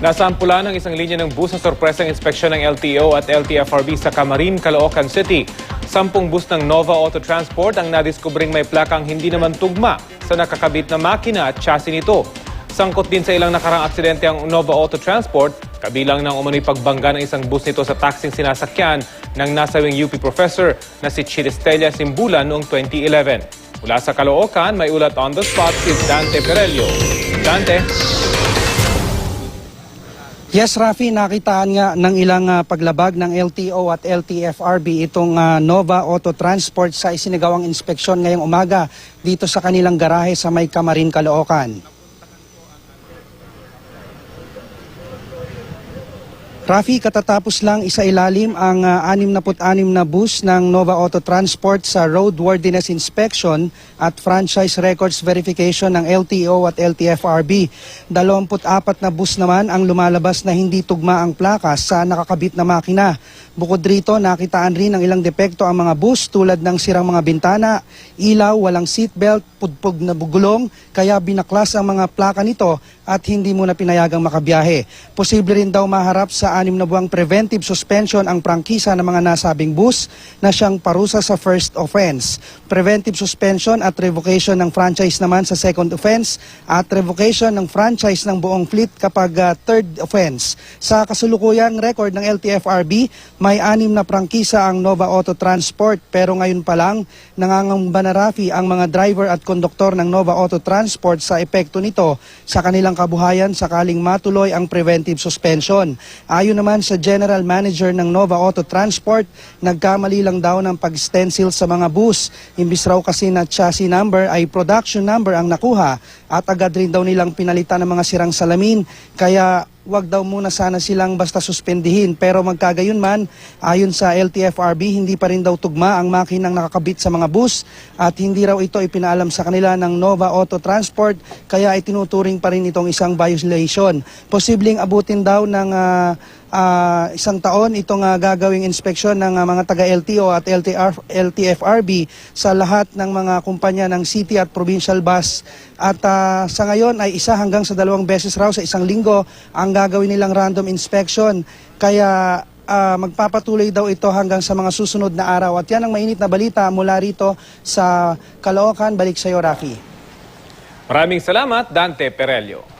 Nasampula ng isang linya ng bus sa sorpresang inspeksyon ng LTO at LTFRB sa Camarin, Caloocan City. 10 bus ng Nova Auto Transport ang nadiskubring may plakang hindi naman tugma sa nakakabit na makina at chassis nito. Sangkot din sa ilang nakarang aksidente ang Nova Auto Transport, kabilang ng umano'y pagbangga ng isang bus nito sa taxing sinasakyan ng nasawing UP professor na si Chiristella Simbulan noong 2011. Mula sa Caloocan, may ulat on the spot si Dante Perelio. Dante? Yes, Rafi, nakitaan nga ng ilang paglabag ng LTO at LTFRB itong Nova Auto Transport sa isinagawang inspeksyon ngayong umaga dito sa kanilang garahe sa may Camarin, Caloocan. Rafi, katatapos lang isailalim ang 66 na bus ng Nova Auto Transport sa Roadworthiness Inspection at Franchise Records Verification ng LTO at LTFRB. 24 na bus naman ang lumalabas na hindi tugma ang plakas sa nakakabit na makina. Bukod rito, nakitaan rin ng ilang depekto ang mga bus tulad ng sirang mga bintana, ilaw, walang seatbelt, pudpog na bugulong, kaya binaklas ang mga plaka nito at hindi muna pinayagang makabiyahe. Posible rin daw maharap sa 6 na buwang preventive suspension ang prangkisa ng mga nasabing bus na siyang parusa sa first offense. Preventive suspension at revocation ng franchise naman sa second offense at revocation ng franchise ng buong fleet kapag third offense. Sa kasulukuyang record ng LTFRB, may 6 na prangkisa ang Nova Auto Transport pero ngayon pa lang nangangamba na, Rafi, ang mga driver at konduktor ng Nova Auto Transport sa epekto nito sa kanilang kabuhayan sakaling matuloy ang preventive suspension. Ayon naman sa General Manager ng Nova Auto Transport, nagkamali lang daw ng pag-stencil sa mga bus. Imbis raw kasi na chassis number ay production number ang nakuha at agad rin daw nilang pinalitan ng mga sirang salamin. Kaya wag daw muna sana silang basta suspendihin. Pero magkagayon man, ayon sa LTFRB, hindi pa rin daw tugma ang makinang nakakabit sa mga bus at hindi raw ito ipinaalam sa kanila ng Nova Auto Transport kaya itinuturing pa rin itong isang violation. Posibleng abutin daw ng 1 taon itong gagawing inspeksyon ng mga taga-LTO at LTFRB sa lahat ng mga kumpanya ng city at provincial bus. At sa ngayon ay 1 hanggang sa 2 beses raw sa isang linggo ang gagawin nilang random inspection. Kaya magpapatuloy daw ito hanggang sa mga susunod na araw. At yan ang mainit na balita mula rito sa Caloocan. Balik sa iyo, Rafi. Maraming salamat, Dante Perelio.